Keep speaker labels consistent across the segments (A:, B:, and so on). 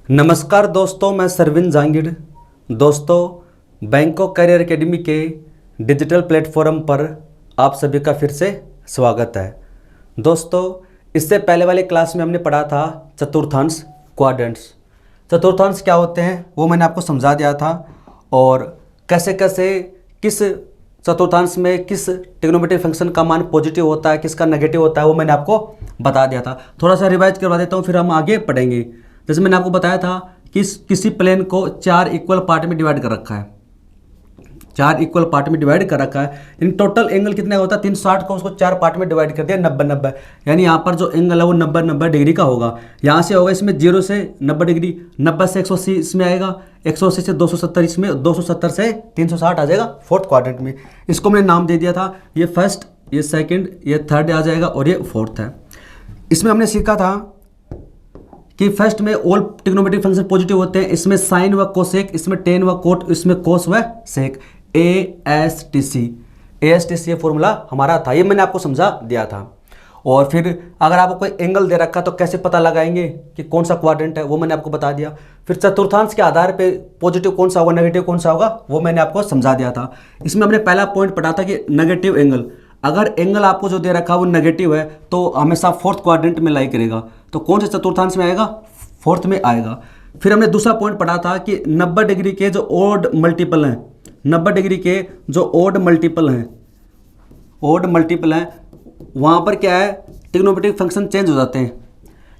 A: नमस्कार दोस्तों, मैं सरविन जहांगीर। दोस्तों, बैंकॉक करियर एकेडमी के डिजिटल प्लेटफॉर्म पर आप सभी का फिर से स्वागत है। दोस्तों, इससे पहले वाले क्लास में हमने पढ़ा था चतुर्थांश क्वाड्रेंट्स। चतुर्थांश क्या होते हैं वो मैंने आपको समझा दिया था, और कैसे कैसे किस चतुर्थांश में किस ट्रिग्नोमेट्रिक फंक्शन का मान पॉजिटिव होता है, किसका नेगेटिव होता है, वो मैंने आपको बता दिया था। थोड़ा सा रिवाइज करवा देता हूँ, फिर हम आगे पढ़ेंगे। जैसे मैंने आपको बताया था कि किसी प्लेन को 4 इक्वल पार्ट में डिवाइड कर रखा है, 4 इक्वल पार्ट में डिवाइड कर रखा है। इन टोटल एंगल कितना होता है 360 को उसको 4 पार्ट में डिवाइड कर दिया 90-90, यानी यहाँ पर जो एंगल है वो 90-90 डिग्री का होगा। यहाँ से होगा इसमें 0 से 90 डिग्री, 90 से 180 इसमें आएगा, 180 से 270 इसमें, 270 से 360 आ जाएगा फोर्थ क्वाड्रेंट में। इसको मैंने नाम दे दिया था, ये फर्स्ट, ये सेकेंड, ये थर्ड आ जाएगा और ये फोर्थ है। इसमें हमने सीखा था कि फर्स्ट में ऑल ट्रिग्नोमेट्रिक फंक्शन पॉजिटिव होते हैं। इसमें साइन व कोसेक, इसमें टेन व कोट, इसमें कोस व सेक, ASTC ये फॉर्मूला हमारा था, ये मैंने आपको समझा दिया था। और फिर अगर आपको कोई एंगल दे रखा तो कैसे पता लगाएंगे कि कौन सा क्वाड्रेंट है, वो मैंने आपको बता दिया। फिर चतुर्थांश के आधार पे पॉजिटिव कौन सा होगा, नेगेटिव कौन सा होगा, वो मैंने आपको समझा दिया था। इसमें हमने पहला पॉइंट पढ़ा था कि नेगेटिव एंगल, अगर एंगल आपको जो दे रखा है वो नेगेटिव है तो हमेशा फोर्थ क्वाड्रेंट में लाई करेगा। तो कौन से चतुर्थांश में आएगा, फोर्थ में आएगा। फिर हमने दूसरा पॉइंट पढ़ा था कि 90 डिग्री के जो ओड मल्टीपल हैं, 90 डिग्री के जो ओड मल्टीपल हैं, वहाँ पर क्या है, ट्रिग्नोमेट्रिक फंक्शन चेंज हो जाते हैं।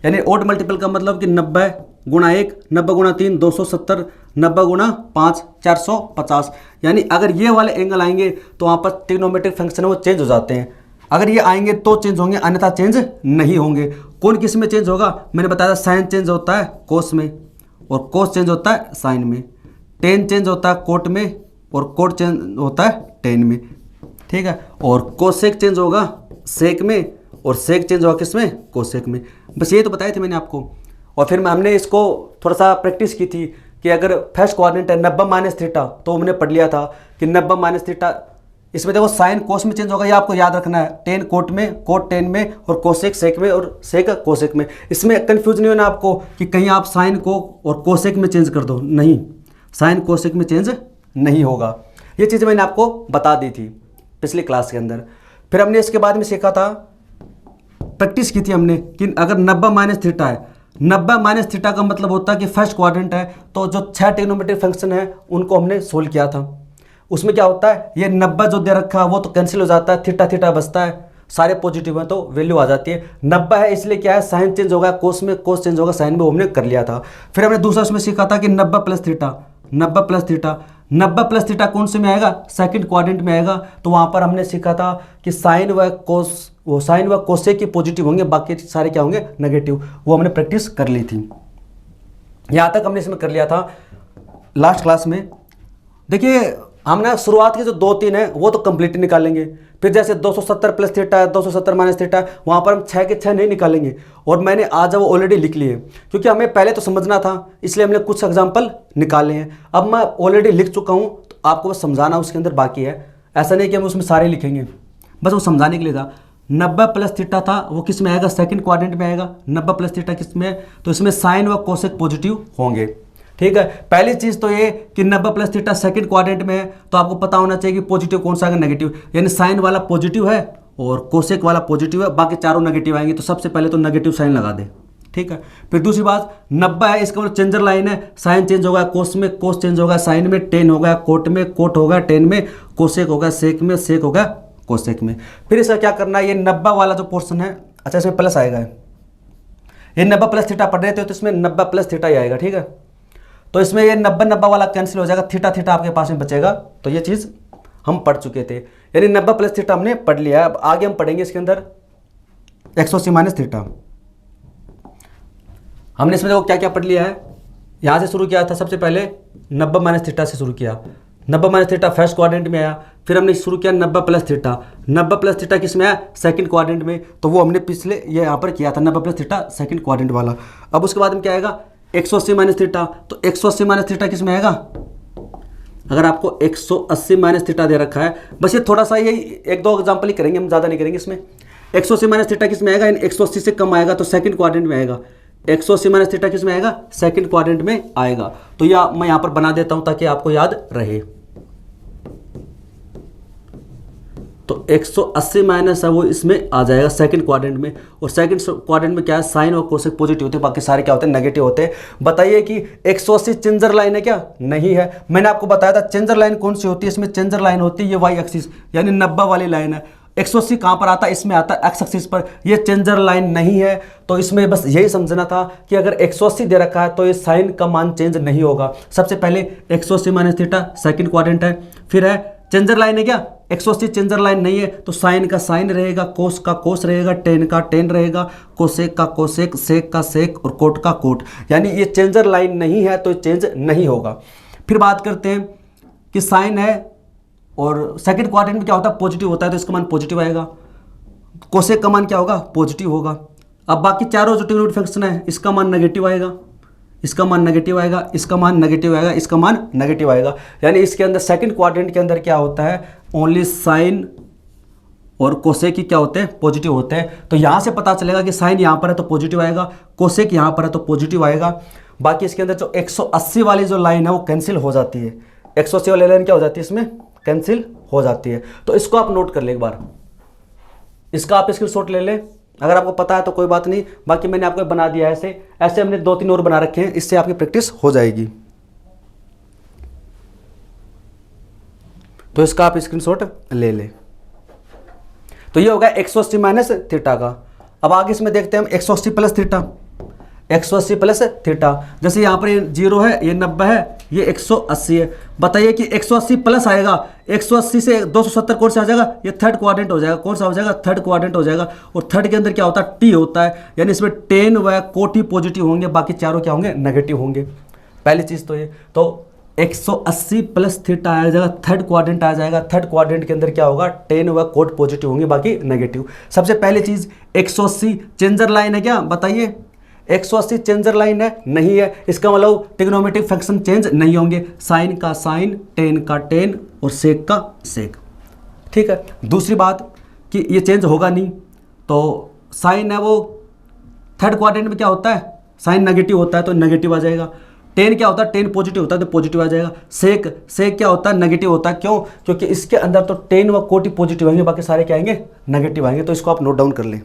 A: यानी ओड मल्टीपल का मतलब कि 90 गुणा 1, 90 गुणा 3 270, 90 गुणा 5 450। यानी अगर ये वाले एंगल आएंगे तो वहाँ पर ट्रिग्नोमेट्रिक फंक्शन है वो चेंज हो जाते हैं। अगर ये आएंगे तो चेंज होंगे, अन्यथा चेंज नहीं होंगे। कौन किस में चेंज होगा, मैंने बताया साइन चेंज होता है कोस में, और कोस चेंज होता है साइन में। टेन चेंज होता है कोट में, और कोट चेंज होता है टेन में, ठीक है। और कोसेक चेंज होगा सेक में, और सेक चेंज होगा किस में, कोसेक में। बस ये तो बताए थे मैंने आपको। और फिर हमने इसको थोड़ा सा प्रैक्टिस की थी कि अगर फर्स्ट क्वाड्रेंट है 90 माइनस थीटा, तो हमने पढ़ लिया था कि 90 माइनस थीटा, इसमें देखो साइन कोस में चेंज होगा, ये आपको याद रखना है। टेन कोट में, कोट टेन में, और कोसेक सेक में, और सेक कोसेक में। इसमें कंफ्यूज नहीं होना आपको कि कहीं आप साइन को और कोसेक में चेंज कर दो, नहीं, साइन कोसेक में चेंज नहीं होगा। ये चीज़ मैंने आपको बता दी थी पिछली क्लास के अंदर। फिर हमने इसके बाद में सीखा था, प्रैक्टिस की थी हमने कि अगर 90 माइनस थीटा है, 90 माइनस थीटा का मतलब होता है कि फर्स्ट क्वाड्रेंट है, तो जो 6 ट्रिग्नोमेट्रिक फंक्शन है उनको हमने सोल्व किया था। उसमें क्या होता है, ये 90 जो दे रखा है वो तो कैंसिल हो जाता है, थीटा थीटा बचता है, सारे पॉजिटिव हैं तो वैल्यू आ जाती है। 90 है इसलिए क्या है, साइन चेंज होगा कोस में, कोस चेंज होगा साइन में, वो हमने कर लिया था। फिर हमने दूसरा उसमें सीखा था कि 90 plus theta, 90 plus theta, 90 plus theta कौन से में आएगा, सेकंड क्वाड्रेंट में आएगा। तो वहाँ पर हमने सीखा था कि साइन व कोस, वो साइन व कोसेक के पॉजिटिव होंगे, बाकी सारे क्या होंगे, नेगेटिव। वो हमने प्रैक्टिस कर ली थी। यहाँ तक हमने इसमें कर लिया था लास्ट क्लास में। देखिए हमने शुरुआत की जो 2-3 है वो तो कंप्लीट निकालेंगे। फिर जैसे 270 प्लस थीटा है, 270 माइनस थीटा है, वहाँ पर हम 6 के 6 नहीं निकालेंगे। और मैंने आज वो ऑलरेडी लिख लिए, क्योंकि हमें पहले तो समझना था, इसलिए हमने कुछ एग्जाम्पल निकाले हैं। अब मैं ऑलरेडी लिख चुका हूँ, तो आपको बस समझाना उसके अंदर बाकी है। ऐसा नहीं कि हम उसमें सारे लिखेंगे, बस वो समझाने के लिए था। 90 प्लस थीटा था वो किस में आएगा, सेकंड क्वाड्रेंट में आएगा। 90 प्लस थीटा किस में है, तो इसमें साइन व कोसेक पॉजिटिव होंगे, ठीक है। पहली चीज़ तो ये कि 90 प्लस थीटा सेकंड क्वाड्रेंट में है, तो आपको पता होना चाहिए कि पॉजिटिव कौन सा आएगा, नेगेटिव। यानी साइन वाला पॉजिटिव है और कोसेक वाला पॉजिटिव है, बाकी चारों नेगेटिव आएंगे। तो सबसे पहले तो नेगेटिव साइन लगा दे, ठीक है। फिर दूसरी बात, 90 है इसका मतलब चेंजर लाइन है, साइन चेंज होगा कोस में, कोस चेंज होगा साइन में, टेन होगा कोट में, कोट होगा टेन में, कोसेक होगा सेक में, सेक होगा कोसेक में। फिर इसका क्या करना है, ये 90 वाला जो पोर्शन है, अच्छा इसमें प्लस आएगा, ये 90 प्लस थीटा पढ़ रहे थे तो इसमें 90 प्लस थीटा ही आएगा, ठीक है। तो इसमें ये 90-90 वाला कैंसिल हो जाएगा, थीटा थीटा आपके पास में बचेगा। तो ये चीज़ हम पढ़ चुके थे, यानी 90 प्लस थीटा हमने पढ़ लिया है। अब आगे हम पढ़ेंगे इसके अंदर 180 माइनस थीटा। हमने इसमें देखो क्या क्या पढ़ लिया है। यहाँ से शुरू किया था, सबसे पहले 90 माइनस थीटा से शुरू किया। 90 माइनस थीटा फर्स्ट क्वाड्रेंट में आया। फिर हमने शुरू किया 90 प्लस थीटा। 90 प्लस थीटा किस में आया, सेकंड क्वाड्रेंट में। तो वो हमने पिछले ये यहाँ पर किया था 90 प्लस थीटा सेकंड क्वाड्रेंट वाला। अब उसके बाद में क्या आएगा, 180 माइनस थीटा। तो 180 माइनस थीटा किस में आएगा, अगर आपको 180 माइनस थीटा दे रखा है, बस ये थोड़ा सा, ये 1-2 एग्जाम्पल ही करेंगे, हम ज़्यादा नहीं करेंगे इसमें। 180 माइनस थीटा किस में आएगा, 180 से कम आएगा तो सेकंड क्वाड्रेंट में आएगा। 180 माइनस थीटा किस में आएगा, सेकंड क्वाड्रेंट में आएगा। तो या मैं यहां पर बना देता हूं ताकि आपको याद रहे। तो 180 माइनस है वो इसमें आ जाएगा सेकंड क्वाड्रेंट में, और सेकंड क्वाड्रेंट में क्या है, साइन और कोसेक पॉजिटिव होते हैं, बाकी सारे क्या होते हैं, नेगेटिव होते हैं। बताइए कि 180 चेंजर लाइन है क्या, नहीं है। मैंने आपको बताया था चेंजर लाइन कौन सी होती है, इसमें चेंजर लाइन होती है ये वाई एक्सिस यानी 90 वाली लाइन है। 180 कहाँ पर आता है, इसमें आता है एक्स एक्सिस पर, ये चेंजर लाइन नहीं है। तो इसमें बस यही समझना था कि अगर 180 दे रखा है तो ये साइन का मान चेंज नहीं होगा। सबसे पहले 180 माइनस थीटा सेकंड क्वाड्रेंट है, फिर है चेंजर लाइन है क्या, 180 चेंजर लाइन नहीं है तो साइन का साइन रहेगा, कोस का कोस रहेगा, टेन का टेन रहेगा, कोसेक का कोसेक, सेक का सेक और कोट का कोट, यानी ये चेंजर लाइन नहीं है तो चेंज नहीं होगा। फिर बात करते हैं कि साइन है और सेकंड क्वाड्रेंट में क्या होता है, पॉजिटिव होता है तो इसका मान पॉजिटिव आएगा, कोसेक का मान क्या होगा, पॉजिटिव होगा। अब बाकी चारों जो ट्रिग्नोमेट्रिक फंक्शन है इसका मान नेगेटिव आएगा, इसका मान नेगेटिव आएगा, इसका मान नेगेटिव आएगा, इसका मान नेगेटिव आएगा। यानी इसके अंदर सेकंड क्वाड्रेंट के अंदर क्या होता है, ओनली साइन और कोसेक की क्या होते हैं, पॉजिटिव होते हैं। तो यहाँ से पता चलेगा कि साइन यहाँ पर है तो पॉजिटिव आएगा, कोसेक यहाँ पर है तो पॉजिटिव आएगा। बाकी इसके अंदर जो 180 वाली जो लाइन है वो कैंसिल हो जाती है, 180 वाली लाइन क्या हो जाती है, इसमें कैंसिल हो जाती है। तो इसको आप नोट कर ले एक बार, इसका आप स्क्रीनशॉट ले ले, अगर आपको पता है तो कोई बात नहीं, बाकी मैंने आपको बना दिया है ऐसे। ऐसे हमने 2-3 और बना रखे हैं, इससे आपकी प्रैक्टिस हो जाएगी। तो इसका आप स्क्रीनशॉट ले ले। तो ये होगा 180 माइनस थीटा का। अब आगे इसमें देखते हैं हम 180 प्लस थीटा, 180 प्लस थीटा। जैसे यहाँ पर ये 0 है, ये 90 है, ये 180 है। बताइए कि 180 प्लस आएगा, 180 से 270 कौन सा आ जाएगा, ये थर्ड क्वाड्रेंट हो जाएगा। कौन सा हो जाएगा, थर्ड क्वाड्रेंट हो जाएगा। और थर्ड के अंदर क्या होता है, टी होता है, यानी इसमें 10 व कोटी पॉजिटिव होंगे, बाकी चारों क्या होंगे, नेगेटिव होंगे। पहली चीज़ तो ये, तो 180 प्लस थीटा आ जाएगा, थर्ड क्वाड्रेंट आ जाएगा। थर्ड क्वाड्रेंट के अंदर क्या होगा, 10 व कोट पॉजिटिव होंगे, बाकी नेगेटिव। सबसे पहली चीज़ 180 चेंजर लाइन है क्या, बताइए 180 चेंजर लाइन है, नहीं है। इसका मतलब ट्रिग्नोमेट्रिक फंक्शन चेंज नहीं होंगे, साइन का साइन, टेन का टेन और सेक का सेक, ठीक है। दूसरी बात कि ये चेंज होगा नहीं, तो साइन है वो थर्ड क्वाड्रेंट में क्या होता है, साइन नेगेटिव होता है तो नेगेटिव आ जाएगा। टेन क्या होता है, टेन पॉजिटिव होता है तो पॉजिटिव आ जाएगा। सेक, सेक क्या होता है, नेगेटिव होता है। क्यों, क्योंकि इसके अंदर तो 10 व कोटी पॉजिटिव आएंगे, बाकी सारे क्या आएंगे, नेगेटिव आएंगे। तो इसको आप नोट डाउन कर लें।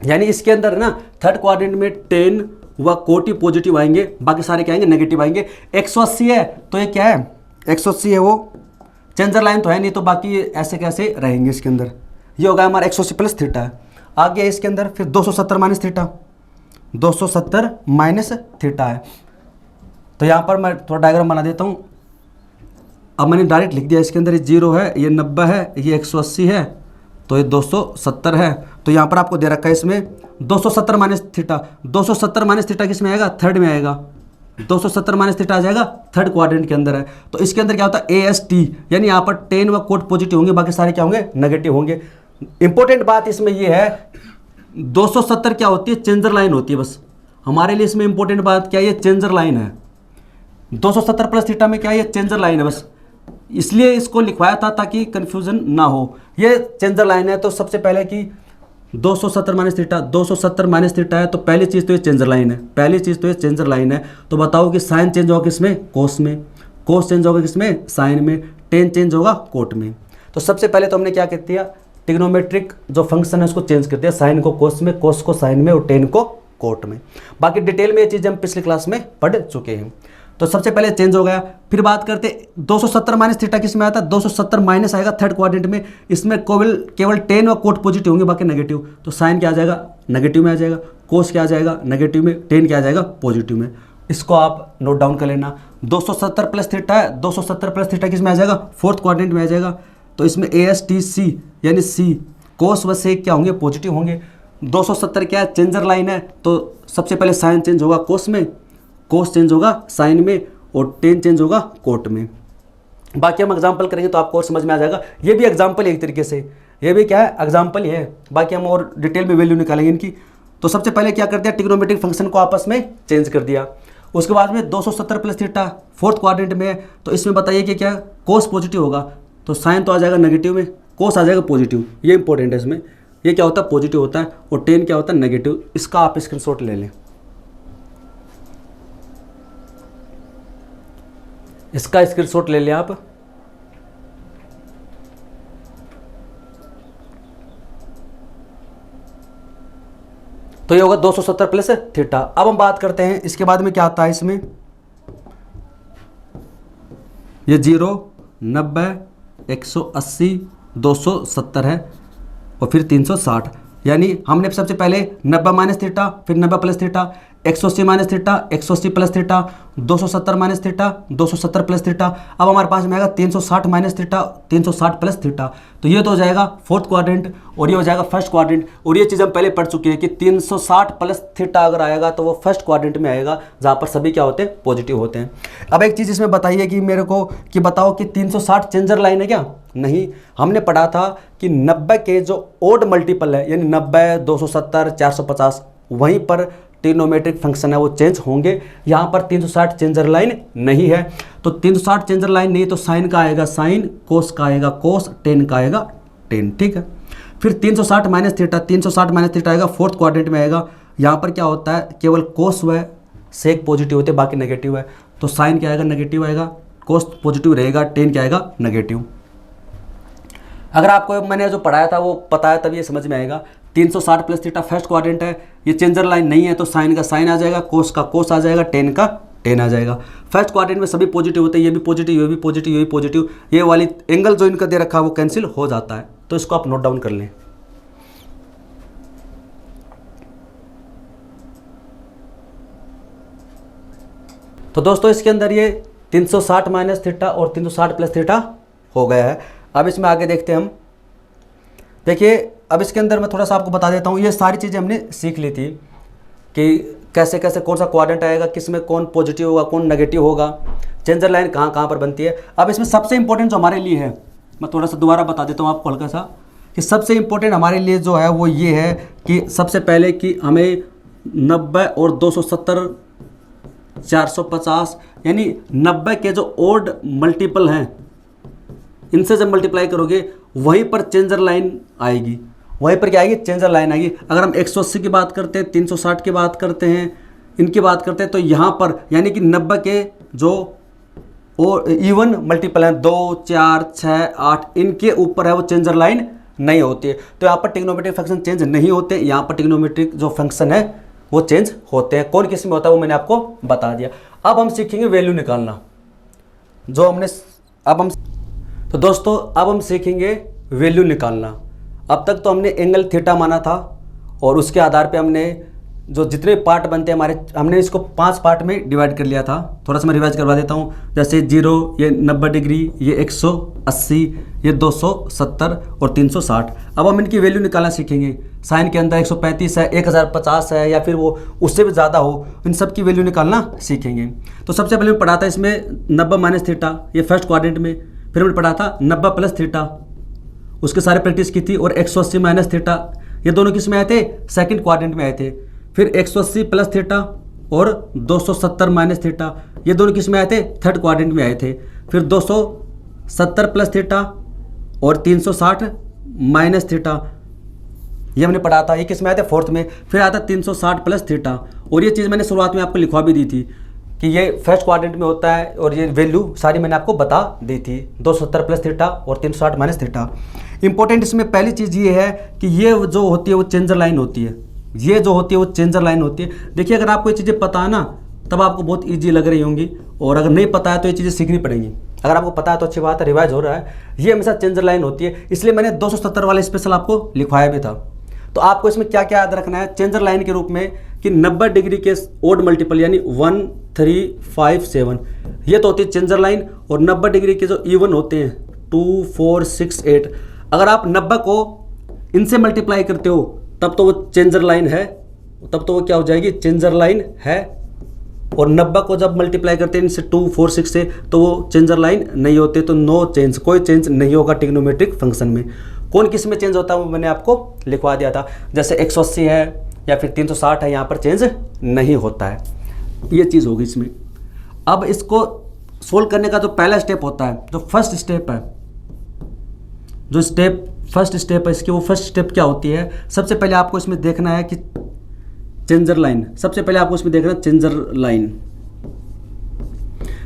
A: यानी इसके अंदर ना थर्ड क्वाड्रेंट में 10 व कोटी पॉजिटिव आएंगे, बाकी सारे क्या आएंगे, नेगेटिव आएंगे। 180 है तो ये क्या है, 180 है वो चेंजर लाइन तो है नहीं, तो बाकी ऐसे कैसे रहेंगे इसके अंदर। ये होगा हमारा 180 प्लस थीटा है। आगे इसके अंदर फिर 270 माइनस थीटा, 270 माइनस थीटा है। तो यहाँ पर मैं थोड़ा डायग्राम बना देता हूँ। अब मैंने डायरेक्ट लिख दिया, इसके अंदर ये 0 है, ये 90 है, ये 180 है, तो ये 270 है। तो यहाँ पर आपको दे रखा है इसमें 270 माइनस थीटा। 270 माइनस थीटा किस में आएगा, थर्ड में आएगा। 270 माइनस थीटा आ जाएगा, थर्ड क्वाड्रेंट के अंदर है। तो इसके अंदर क्या होता है, AST, यानी यहाँ पर 10 व कोट पॉजिटिव होंगे, बाकी सारे क्या होंगे, नेगेटिव होंगे। इंपॉर्टेंट बात इसमें ये है, 270 क्या होती है, चेंजर लाइन होती है। बस हमारे लिए इसमें इंपॉर्टेंट बात क्या है, ये चेंजर लाइन है। 270 प्लस थीटा में क्या है, ये चेंजर लाइन है। बस इसलिए इसको लिखवाया था ताकि कंफ्यूजन ना हो। ये चेंजर लाइन है, तो सबसे पहले कि 270 माइनस थीटा, 270 माइनस थीटा है, तो पहली चीज़ तो ये चेंजर लाइन है, पहली चीज़ तो ये चेंजर लाइन है। तो बताओ कि साइन चेंज होगा किसमें, कोस में, कोस चेंज होगा किसमें, साइन में, टेन चेंज होगा कोट में। तो सबसे पहले तो हमने क्या कर दिया, ट्रिग्नोमेट्रिक जो फंक्शन है उसको चेंज कर दिया, साइन को कोस में, कोस को साइन में और टेन को कोट में। बाकी डिटेल में ये चीज़ हम पिछली क्लास में पढ़ चुके हैं। तो सबसे पहले चेंज हो गया। फिर बात करते 270 माइनस थीटा किस में आता है, 270 माइनस आएगा थर्ड क्वाड्रेंट में। इसमें केवल 10 व कोट पॉजिटिव होंगे, बाकी नेगेटिव। तो साइन क्या आ जाएगा, नेगेटिव में आ जाएगा। कोस क्या आ जाएगा, नेगेटिव में। टेन क्या आ जाएगा, पॉजिटिव में। इसको आप नोट डाउन कर लेना। 270 प्लस थीटा है, 270 प्लस थीटा किस में आ जाएगा, फोर्थ क्वाड्रेंट में आ जाएगा। तो इसमें ASTC यानी C, कोस व सेक क्या होंगे, पॉजिटिव होंगे। 270 क्या है, चेंजर लाइन है, तो सबसे पहले साइन चेंज होगा कोस में, कोस चेंज होगा साइन में और टेन चेंज होगा कोट में। बाकी हम एग्जांपल करेंगे तो आपको और समझ में आ जाएगा। ये भी एग्जांपल है एक तरीके से, ये भी क्या है, एग्जांपल ही है। बाकी हम और डिटेल में वैल्यू निकालेंगे इनकी। तो सबसे पहले क्या कर दिया, ट्रिग्नोमेट्रिक फंक्शन को आपस में चेंज कर दिया। उसके बाद में 270 प्लस थीटा फोर्थ क्वाड्रेंट में है, तो इसमें बताइए कि क्या कोस पॉजिटिव होगा, तो साइन तो आ जाएगा नेगेटिव में, कोस आ जाएगा पॉजिटिव। ये इंपॉर्टेंट है इसमें, ये क्या होता है पॉजिटिव होता है और टेन क्या होता है नेगेटिव। इसका आप स्क्रीनशॉट ले लें, इसका स्क्रीनशॉट ले लें आप। तो ये होगा 270 प्लस थीटा। अब हम बात करते हैं इसके बाद में क्या आता है इसमें, ये 0, 90, 180, 270 है और फिर 360, यानी हमने सबसे पहले 90 माइनस थीटा, फिर 90 plus theta, 180 minus theta, 180 plus theta, 270 minus theta, 270 plus theta. अब हमारे पास में आएगा 360 माइनस थीटा, 360 प्लस थीटा। तो ये तो हो जाएगा फोर्थ क्वाड्रेंट और ये हो जाएगा फर्स्ट क्वाड्रेंट। और ये चीज़ हम पहले पढ़ चुके हैं कि 360 प्लस थीटा अगर आएगा तो वो फर्स्ट क्वाड्रेंट में आएगा, जहाँ पर सभी क्या होते हैं पॉजिटिव होते हैं। अब एक चीज़ इसमें बताइए कि मेरे को कि बताओ कि 360 चेंजर लाइन है क्या? नहीं, हमने पढ़ा था कि 90 के जो ओड मल्टीपल है यानी 90, 270, 450, वहीं पर ट्रिग्नोमेट्रिक फंक्शन है वो चेंज होंगे। यहाँ पर 360 चेंजर लाइन नहीं है, तो 360 चेंजर लाइन नहीं तो साइन का आएगा साइन, कोस का आएगा कोस, टेन का आएगा टेन, ठीक है। फिर 360 माइनस थीटा, 360 माइनस थीटा आएगा फोर्थ क्वाड्रेंट में आएगा। यहाँ पर क्या होता है केवल कोस व सेक पॉजिटिव होते हैं, बाकी नेगेटिव है, तो साइन क्या आएगा नेगेटिव आएगा, कोस पॉजिटिव रहेगा, टेन क्या आएगा नेगेटिव। अगर आपको मैंने जो पढ़ाया था वो पता है तब ये समझ में आएगा। 360 प्लस थीटा फर्स्ट क्वाड्रेंट है, ये चेंजर लाइन नहीं है तो साइन का साइन आ जाएगा, कोस का कोस आ जाएगा, टेन का टेन आ जाएगा। फर्स्ट क्वाड्रेंट में सभी पॉजिटिव होते हैं, ये भी पॉजिटिव, ये भी पॉजिटिव, ये भी पॉजिटिव, ये वाली एंगल जो इनका दे रखा है वो कैंसिल हो जाता है। तो इसको आप नोट डाउन कर लें। तो दोस्तों इसके अंदर ये 360 माइनस थीटा और 360 प्लस थीटा हो गया है। अब इसमें आगे देखते हैं हम। देखिए अब इसके अंदर मैं थोड़ा सा आपको बता देता हूँ, ये सारी चीज़ें हमने सीख ली थी कि कैसे कैसे कौन सा क्वाड्रेंट आएगा, किस में कौन पॉजिटिव होगा कौन नेगेटिव होगा, चेंजर लाइन कहाँ कहाँ पर बनती है। अब इसमें सबसे इंपॉर्टेंट जो हमारे लिए है, मैं थोड़ा सा दोबारा बता देता हूँ आपको हल्का सा, कि सबसे इंपॉर्टेंट हमारे लिए जो है वो ये है कि सबसे पहले कि हमें 90 और 270, 450 यानी 90 के जो ओड मल्टीपल हैं इनसे जब मल्टीप्लाई करोगे वहीं पर चेंजर लाइन आएगी, वहीं पर क्या आएगी चेंजर लाइन आएगी। अगर हम 180 की बात करते हैं, 360 की बात करते हैं, इनकी बात करते हैं, तो यहाँ पर यानी कि 90 के जो और इवन मल्टीपल हैं 2, 4, 6, 8 इनके ऊपर है वो चेंजर लाइन नहीं होती है। तो यहाँ पर ट्रिग्नोमेट्रिक फंक्शन चेंज नहीं होते, यहाँ पर ट्रिग्नोमेट्रिक जो फंक्शन है वो चेंज होते हैं। कौन किस में होता है वो मैंने आपको बता दिया। अब हम सीखेंगे वैल्यू निकालना, जो हमने तो दोस्तों अब हम सीखेंगे वैल्यू निकालना। अब तक तो हमने एंगल थीटा माना था और उसके आधार पे हमने जो जितने पार्ट बनते हैं हमारे, हमने इसको 5 पार्ट में डिवाइड कर लिया था। थोड़ा सा मैं रिवाइज करवा देता हूँ। जैसे 0 ये 90 डिग्री, ये 180, ये 270 और 360। अब हम इनकी वैल्यू निकालना सीखेंगे। साइन के अंदर 135 है, 1050 है या फिर वो उससे भी ज़्यादा हो, इन सब की वैल्यू निकालना सीखेंगे। तो सबसे पहले मैं पढ़ा था इसमें 90 माइनस थीटा, ये फर्स्ट क्वाड्रेंट में। फिर मैंने पढ़ा था 90 प्लस थीटा, उसके सारे प्रैक्टिस की थी। और 180 माइनस थीटा, ये दोनों किस में आए थे सेकंड क्वाड्रेंट में आए थे। फिर 180 प्लस थीटा और 270 माइनस थीटा, ये दोनों किस में आए थे थर्ड क्वाड्रेंट में आए थे। फिर 270 प्लस थीटा और 360 माइनस थीटा, ये हमने पढ़ा था, ये किस में आए थे फोर्थ में। फिर आता 360 प्लस थीटा, और ये चीज़ मैंने शुरुआत में आपको लिखवा भी दी थी कि ये फर्स्ट क्वाड्रेंट में होता है और ये वैल्यू सारी मैंने आपको बता दी थी, 270 प्लस थीटा और 360 माइनस थीटा। इंपॉर्टेंट इसमें पहली चीज़ ये है कि ये जो होती है वो चेंजर लाइन होती है, ये जो होती है वो चेंजर लाइन होती है। देखिए अगर आपको ये चीज़ें पता है ना तब आपको बहुत ईजी लग रही होंगी, और अगर नहीं पता है तो ये चीज़ें सीखनी पड़ेंगी। अगर आपको पता है तो अच्छी बात है, रिवाइज हो रहा है। ये हमेशा चेंजर लाइन होती है, इसलिए मैंने 270 वाला स्पेशल आपको लिखवाया भी था। तो आपको इसमें क्या क्या याद रखना है चेंजर लाइन के रूप में कि 90 डिग्री के ओड मल्टीपल यानी 1, 3, 5, 7 ये तो होती है चेंजर लाइन। और 90 डिग्री के जो इवन होते हैं 2, 4, 6, 8, अगर आप 90 को इनसे मल्टीप्लाई करते हो तब तो वो चेंजर लाइन है, तब तो वो क्या हो जाएगी चेंजर लाइन है। और 90 को जब मल्टीप्लाई करते हैं इनसे 2, 4, 6 से तो वो चेंजर लाइन नहीं होते। तो नो चेंज, कोई चेंज नहीं होगा ट्रिग्नोमेट्रिक फंक्शन में। कौन किस में चेंज होता है वो मैंने आपको लिखवा दिया था। जैसे 180 है या फिर 360 है, यहाँ पर चेंज नहीं होता है। ये चीज़ होगी इसमें। अब इसको सोल्व करने का जो पहला स्टेप होता है, जो फर्स्ट स्टेप है, जो फर्स्ट स्टेप है इसकी, वो फर्स्ट स्टेप क्या होती है? सबसे पहले आपको इसमें देखना है कि चेंजर लाइन, सबसे पहले आपको इसमें देखना है चेंजर लाइन,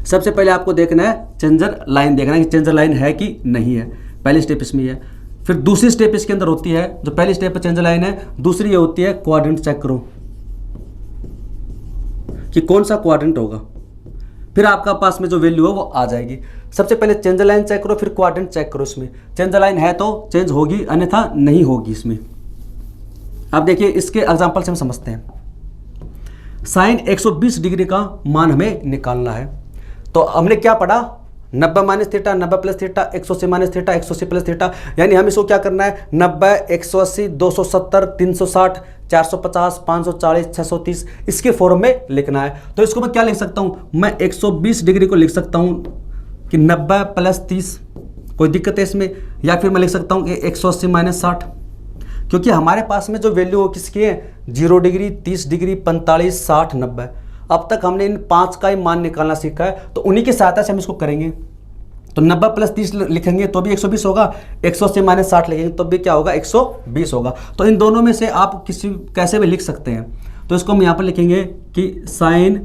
A: सबसे पहले आपको देखना है चेंजर लाइन, देखना है कि चेंजर लाइन है कि नहीं है। पहली स्टेप इसमें है। फिर दूसरी स्टेप इसके अंदर होती है, जो पहली स्टेप पे चेंजर लाइन है, दूसरी ये होती है क्वाड्रेंट चेक करो कि कौन सा क्वाड्रेंट होगा। फिर आपका पास में जो वैल्यू है वो आ जाएगी। सबसे पहले चेंजर लाइन चेक करो, फिर क्वाड्रेंट चेक करो। इसमें चेंजर लाइन है तो चेंज होगी, अन्यथा नहीं होगी इसमें। अब देखिए इसके एग्जांपल से हम समझते हैं। साइन 120 डिग्री का मान हमें निकालना है। तो हमने क्या पढ़ा? 90 minus theta, 90 plus theta, 180 minus theta, 180 plus theta. यानी हम इसको क्या करना है? 90, 180, 270, 360, 450, 540, 630 इसके फॉर्म में लिखना है। तो इसको मैं क्या लिख सकता हूँ? मैं 120 डिग्री को लिख सकता हूँ कि 90 प्लस 30, कोई दिक्कत है इसमें? या फिर मैं लिख सकता हूँ कि 180 माइनस 60, क्योंकि हमारे पास में जो वैल्यू हो किसकी है? 0 डिग्री, 30 डिग्री, 45, 60, 90। अब तक हमने इन 5 का ही मान निकालना सीखा है, तो उन्हीं की सहायता से हम इसको करेंगे। तो 90 प्लस 30 लिखेंगे तो भी 120 होगा, 180 माइनस 60 लिखेंगे तो भी क्या होगा? 120 होगा। तो इन दोनों में से आप कैसे भी लिख सकते हैं। तो इसको हम यहाँ पर लिखेंगे कि साइन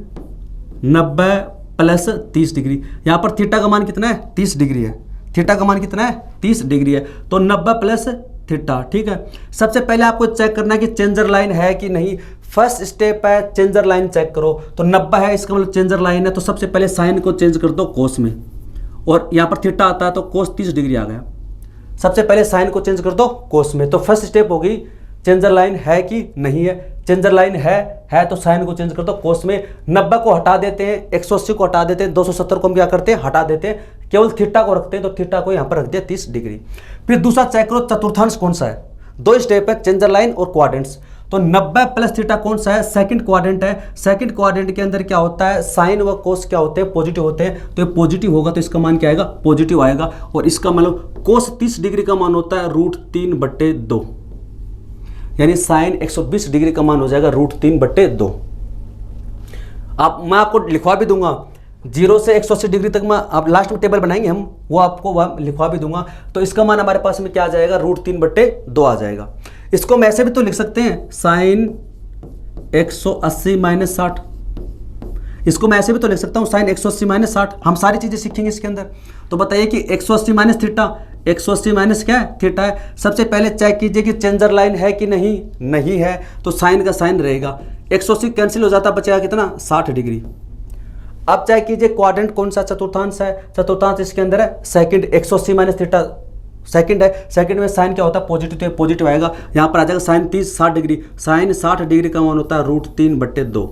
A: 90 प्लस 30 डिग्री। यहाँ पर थीटा का मान कितना है? 30 डिग्री है। थीटा का मान कितना है? 30 डिग्री है। तो 90 प्लस थीटा, ठीक है। सबसे पहले आपको चेक करना है कि चेंजर लाइन है कि नहीं। फर्स्ट स्टेप है चेंजर लाइन चेक करो। तो 90 है, इसका मतलब चेंजर लाइन है। तो सबसे पहले साइन को चेंज कर दो कोस में, और यहाँ पर थीटा आता है तो कोस 30 डिग्री आ गया। सबसे पहले साइन को चेंज कर दो कोस में। तो फर्स्ट स्टेप होगी चेंजर लाइन है कि नहीं है। चेंजर लाइन है तो साइन को चेंज कर दो कोस में। 90 को हटा देते हैं, 180 को हटा देते हैं, 270 को हम क्या करते हैं? हटा देते हैं, केवल थीटा को रखते हैं। तो थीटा को यहाँ पर रख दिया 30 डिग्री। फिर दूसरा चेक करो चतुर्थांश कौन सा है। 2 स्टेप है, चेंजर लाइन और क्वाड्रेंट्स। तो 90 प्लस थीटा कौन सा है? सेकंड क्वाड्रेंट है। सेकंड क्वाड्रेंट के अंदर क्या होता है? साइन व कोस क्या होते हैं? पॉजिटिव होते हैं। तो ये पॉजिटिव होगा तो इसका मान क्या आएगा? पॉजिटिव आएगा। और इसका मतलब कोस 30 डिग्री का मान होता है √3/2, यानी साइन 120 डिग्री का मान हो जाएगा √3/2। मैं आपको लिखवा भी दूंगा 0 से 180 डिग्री तक। मैं आप लास्ट में टेबल बनाएंगे हम, वो आपको वह लिखवा भी दूंगा। तो इसका मान हमारे पास में क्या आ जाएगा? √3/2 आ जाएगा। इसको हम ऐसे भी तो लिख सकते हैं साइन 180 माइनस 60। इसको मैं ऐसे भी तो लिख सकता हूँ साइन 180 माइनस 60। हम सारी चीजें सीखेंगे इसके अंदर। तो बताइए कि 180 माइनस थीटा, 180 माइनस क्या है? थीटा है। सबसे पहले चेक कीजिए कि चेंजर लाइन है कि नहीं। नहीं है तो साइन का साइन रहेगा, 180 कैंसिल हो जाता, बचेगा कितना? 60 डिग्री। अब चेक कीजिए क्वाड्रेंट कौन सा? चतुर्थांश है। चतुर्थांश इसके अंदर है सेकंड। 180 माइनस थीटा सेकंड है। सेकंड में साइन क्या होता है? पॉजिटिव, तो पॉजिटिव आएगा। यहाँ पर आ जाएगा साइन 60 डिग्री। साइन 60 डिग्री का मान होता है √3/2।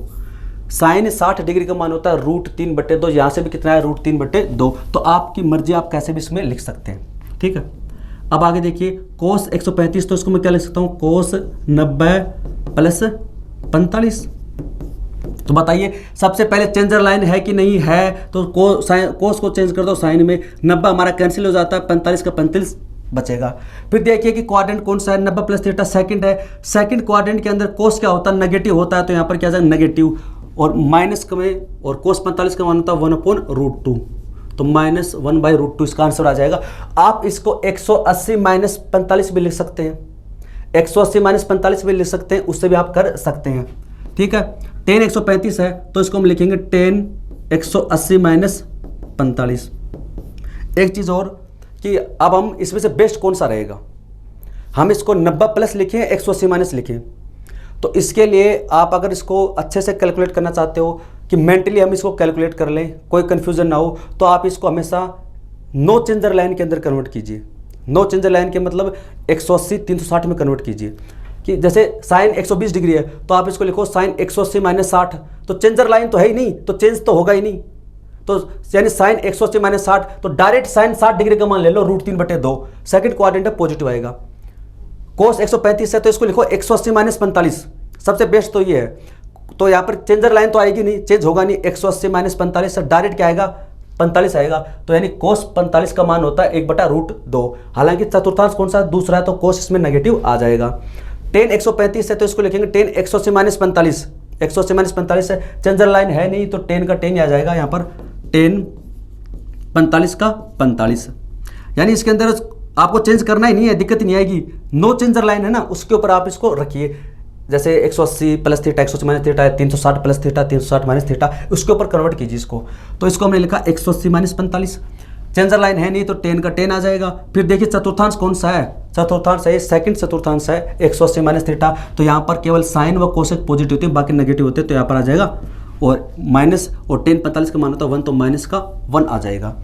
A: साइन 60 डिग्री का मान होता है √3/2। यहाँ से भी कितना है? √3/2। तो आपकी मर्जी, आप कैसे भी इसमें लिख सकते हैं, ठीक है। अब आगे देखिए कोस 135। तो इसको मैं क्या लिख सकता हूँ? कोस 90 प्लस 45। तो बताइए सबसे पहले चेंजर लाइन है कि नहीं है। तो कोस को चेंज कर दो साइन में। 90 हमारा कैंसिल हो जाता है, 45 का 45 बचेगा। फिर देखिए कि क्वाड्रेंट कौन सा है? 90 प्लस थीटा सेकंड है। सेकंड क्वाड्रेंट के अंदर कोस क्या होता है? नेगेटिव होता है। तो यहाँ पर क्या जाएगा? नेगेटिव। और माइनस में, और कोस 45 का मान होता है 1/√2। तो -1/√2 इसका आंसर आ जाएगा। आप इसको 180 माइनस 45 भी लिख सकते हैं, 180 माइनस 45 भी लिख सकते हैं, उससे भी आप कर सकते हैं, ठीक है। tan 135 है तो इसको हम लिखेंगे tan 180 माइनस 45। एक चीज़ और कि अब हम इसमें से बेस्ट कौन सा रहेगा? हम इसको 90 प्लस लिखें, 180 माइनस लिखें। तो इसके लिए आप अगर इसको अच्छे से कैलकुलेट करना चाहते हो कि मेंटली हम इसको कैलकुलेट कर लें, कोई कन्फ्यूजन ना हो, तो आप इसको हमेशा नो चेंजर लाइन के अंदर कन्वर्ट कीजिए। नो चेंजर लाइन के मतलब 180 360 में कन्वर्ट कीजिए। कि जैसे साइन 120 डिग्री है तो आप इसको लिखो साइन 180 माइनस 60। तो चेंजर लाइन तो है ही नहीं, तो चेंज तो होगा ही नहीं। तो यानी साइन 180 माइनस 60, तो डायरेक्ट साइन 60 डिग्री का मान ले लो √3/2। सेकंड क्वाड्रेंट है, पॉजिटिव आएगा। कोस 135 है तो इसको लिखो 180 माइनस 45। सबसे बेस्ट तो ये है। तो यहाँ पर चेंजर लाइन तो आएगी नहीं, चेंज होगा नहीं। 180 माइनस 45 से डायरेक्ट क्या आएगा? 45 आएगा। तो यानी कोस 45 का मान होता है 1/√2। हालांकि चतुर्थांश कौन सा? दूसरा है, तो कोस इसमें नेगेटिव आ जाएगा। tan 135 है तो इसको लिखेंगे tan 180 माइनस 45। 180 माइनस 45 है, चेंजर लाइन है नहीं तो 10 का 10 आ जाएगा यहाँ पर 10, 45 का 45, यानी इसके अंदर आपको चेंज करना ही नहीं है, दिक्कत ही नहीं आएगी। नो चेंजर लाइन है ना, उसके ऊपर आप इसको रखिए, जैसे 180 प्लस थीटा 180 माइनस थीटा है, 360 प्लस थीटा 360 माइनस थीटा, उसके ऊपर कन्वर्ट कीजिए इसको। तो इसको हमने लिखा 180 माइनस 45, चेंजर लाइन है नहीं तो 10 का 10 आ जाएगा। फिर देखिए चतुर्थांश कौन सा है, चतुर्थांश है, सेकंड चतुर्थांश है 180 माइनस थीटा, तो यहाँ पर केवल साइन व कोसेक पॉजिटिव होते हैं, बाकी नेगेटिव होते हैं, तो यहाँ पर आ जाएगा और माइनस, और 10 45 का मान होता है 1, तो माइनस का 1 आ जाएगा।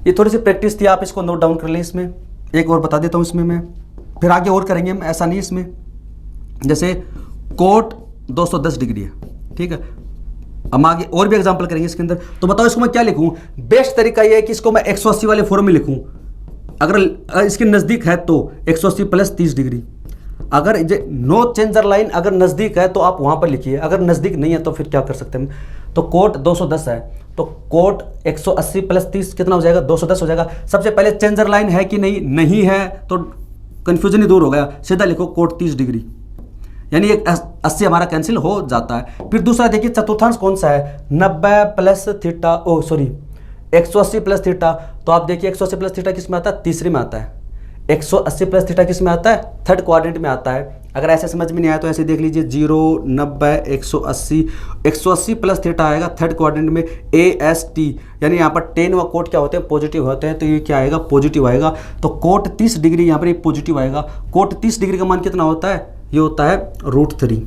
A: ये थोड़ी सी प्रैक्टिस थी, आप इसको नोट डाउन कर लें। इसमें एक और बता देता हूँ, इसमें मैं फिर आगे और करेंगे हम, ऐसा नहीं इसमें, जैसे कोट 210 डिग्री है, ठीक है, हम आगे और भी एग्जांपल करेंगे इसके अंदर। तो बताओ इसको मैं क्या लिखूं, बेस्ट तरीका ये है कि इसको मैं 180 वाले फॉर्म में लिखूं, अगर इसके नज़दीक है तो 180 प्लस 30 डिग्री, अगर नो चेंजर लाइन अगर नज़दीक है तो आप वहाँ पर लिखिए, अगर नज़दीक नहीं है तो फिर क्या कर सकते हैं। तो कोट 210 है, तो कोट 180 प्लस 30 कितना हो जाएगा, 210 हो जाएगा। सबसे पहले चेंजर लाइन है कि नहीं है, तो कन्फ्यूजन ही दूर हो गया, सीधा लिखो कोट 30 डिग्री, यानी एक 80 हमारा कैंसिल हो जाता है। फिर दूसरा देखिए चतुर्थांश कौन सा है, 90 प्लस थीटा, 180 प्लस थीटा, तो आप देखिए 180 प्लस थीटा किस में आता है, तीसरे में आता है। 180 प्लस थीटा किस में आता है, थर्ड क्वाड्रेंट में आता है। अगर ऐसे समझ में नहीं आया तो ऐसे देख लीजिए, 0, 90, 180, 180 प्लस थीटा आएगा थर्ड क्वाड्रेंट में, AST, यानी यहाँ पर 10 व कोट क्या होते हैं, पॉजिटिव होते हैं, तो ये क्या आएगा, पॉजिटिव आएगा। तो कोट 30 डिग्री यहाँ पर ये पॉजिटिव आएगा। कोट 30 डिग्री का मान कितना होता है, ये होता है √3,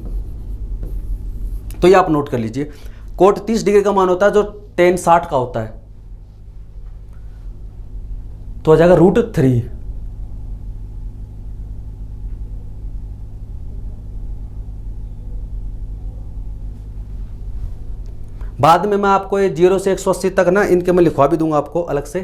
A: तो ये आप नोट कर लीजिए। कोट 30 डिग्री का मान होता है जो tan 60 का होता है, तो आ जाएगा √3। बाद में मैं आपको ये 0 से 180 तक ना इनके मैं लिखवा भी दूंगा आपको अलग से।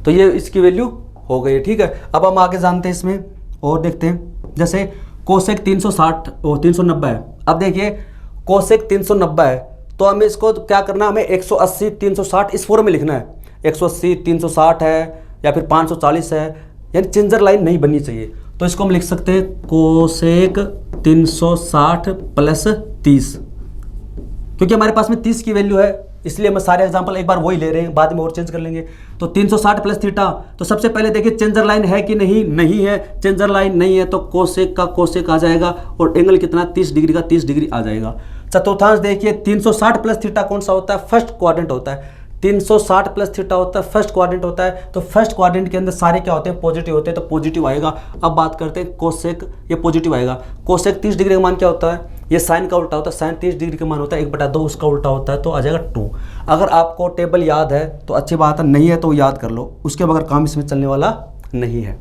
A: तो ये इसकी वैल्यू हो गई, ठीक है। अब हम आगे जानते हैं इसमें और देखते हैं, जैसे कोसेक 390 है। अब देखिए कोसेक 390 है, तो हमें इसको क्या करना है, हमें 180 360 इस फॉर्म में लिखना है। 180 360 है या फिर 540 है, यानी चेंजर लाइन नहीं बननी चाहिए। तो इसको हम लिख सकते हैं कोसेक 360 प्लस 30, क्योंकि हमारे पास में 30 की वैल्यू है, इसलिए हम सारे एग्जांपल एक बार वही ले रहे हैं, बाद में और चेंज कर लेंगे। तो 360 प्लस थीटा, तो सबसे पहले देखिए चेंजर लाइन है कि नहीं है, चेंजर लाइन नहीं है तो कोसेक का कोसेक आ जाएगा, और एंगल कितना 30 डिग्री का 30 डिग्री आ जाएगा। चतुर्थांश देखिए 360 प्लस थीटा कौन सा होता है, फर्स्ट क्वाड्रेंट होता है। 360 प्लस थीटा होता है फर्स्ट क्वाड्रेंट होता है, तो फर्स्ट क्वाड्रेंट के अंदर सारे क्या होते हैं, पॉजिटिव होते हैं, तो पॉजिटिव आएगा। अब बात करते हैं कोसेक, ये पॉजिटिव आएगा। कोसेक 30 डिग्री का मान क्या होता है, ये साइन का उल्टा होता है, साइन 30 डिग्री का मान होता है 1/2, उसका उल्टा होता है, तो आ जाएगा 2। अगर आपको टेबल याद है तो अच्छी बात है, नहीं है तो याद कर लो, उसके बगैर काम इसमें चलने वाला नहीं है।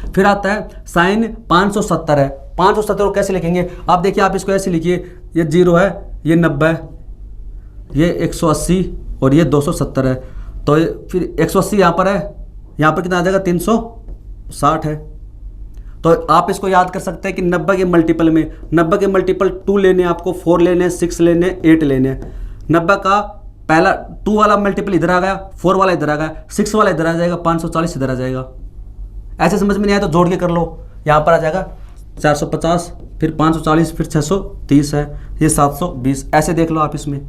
A: फिर आता है साइन 570 है। 570 को कैसे लिखेंगे, आप देखिए, आप इसको ऐसे लिखिए, ये 0 है, ये 90 है, ये 180 और ये 270 है, तो फिर 180 यहाँ पर है, यहाँ पर कितना आ जाएगा 360 है। तो आप इसको याद कर सकते हैं कि 90 के मल्टीपल में, 90 के मल्टीपल 2 लेने आपको, 4 लेने, 6 लेने, 8 लेने। 90 का पहला 2 वाला मल्टीपल इधर आ गया, 4 वाला इधर आ गया, 6 वाला इधर आ जाएगा, 540 इधर आ जाएगा। ऐसे समझ में नहीं आया तो जोड़ के कर लो, यहाँ पर आ जाएगा 450, फिर 540, फिर 630 है, ये 720, ऐसे देख लो आप इसमें,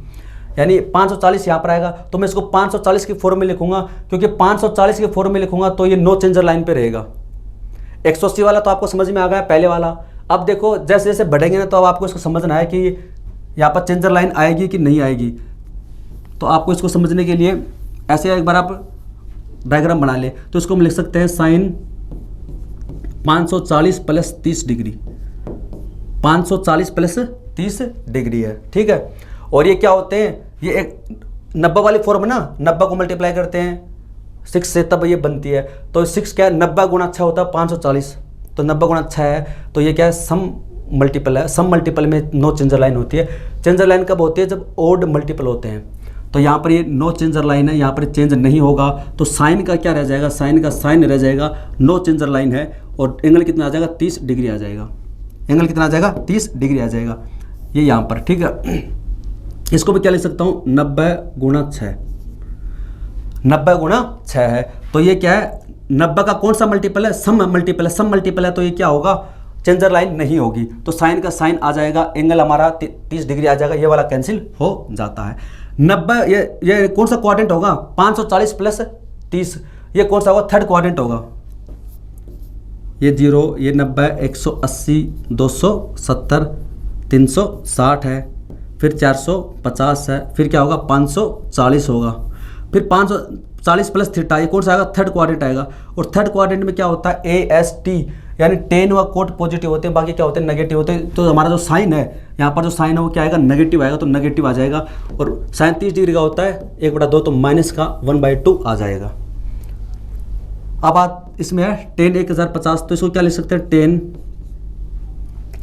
A: यानी 540 यहाँ पर आएगा। तो मैं इसको 540 की फॉर्म में लिखूंगा, क्योंकि 540 के फॉर्म में लिखूंगा तो ये नो चेंजर लाइन पे रहेगा। 180 वाला तो आपको समझ में आ गया पहले वाला। अब देखो जैसे जैसे बढ़ेंगे ना, तो अब आपको इसको समझना है कि यहाँ पर चेंजर लाइन आएगी कि नहीं आएगी। तो आपको इसको समझने के लिए ऐसे एक बार आप डायग्राम बना ले, तो इसको हम लिख सकते हैं sine 540 plus 30 degree, 540 plus 30 degree है, ठीक है। और ये क्या होते हैं, ये एक 90 वाली फॉर्म है ना, 90 को मल्टीप्लाई करते हैं 6 से, तब ये बनती है। तो 6 क्या है, 90 गुणा 6 होता है 540, तो 90 गुणा 6 है, तो ये क्या है, सम मल्टीपल है। सम मल्टीपल में नो चेंजर लाइन होती है। चेंजर लाइन कब होती है, जब ओड मल्टीपल होते हैं। तो यहाँ पर ये नो चेंजर लाइन है, यहाँ पर चेंज नहीं होगा, तो साइन का क्या रह जाएगा, साइन का साइन रह जाएगा, नो चेंजर लाइन है, और एंगल कितना आ जाएगा, 30 डिग्री आ जाएगा। एंगल कितना आ जाएगा, 30 डिग्री आ जाएगा, ये यहाँ पर, ठीक है। इसको मैं क्या लिख सकता हूँ, 90 गुणा 6, 90 गुणा 6 है, तो ये क्या है, 90 का कौन सा मल्टीपल है, सम मल्टीपल है, सम मल्टीपल है, तो ये क्या होगा, चेंजर लाइन नहीं होगी, तो साइन का साइन आ जाएगा, एंगल हमारा 30 डिग्री आ जाएगा, ये वाला कैंसिल हो जाता है। 90 ये कौन सा क्वाड्रेंट होगा, 540 प्लस 30, ये कौन सा होगा, थर्ड क्वाड्रेंट होगा। ये 0, ये 90, 180, 270, 360 है, फिर 450 है, फिर क्या होगा 540 होगा, फिर 540 प्लस थीटा, ये कौन सा आएगा, थर्ड क्वाड्रेंट आएगा। और थर्ड क्वाड्रेंट में क्या होता है, AST, यानी टेन व कोट पॉजिटिव होते हैं, बाकी क्या होते हैं, नेगेटिव होते हैं। तो हमारा जो साइन है यहाँ पर, जो साइन है वो क्या आएगा, नेगेटिव आएगा, तो नेगेटिव आ जाएगा। और साइन 30 डिग्री का होता है 1/2, तो माइनस का 1/2 आ जाएगा। अब बात इसमें है टेन 1050, तो इसको क्या लिख सकते हैं, टेन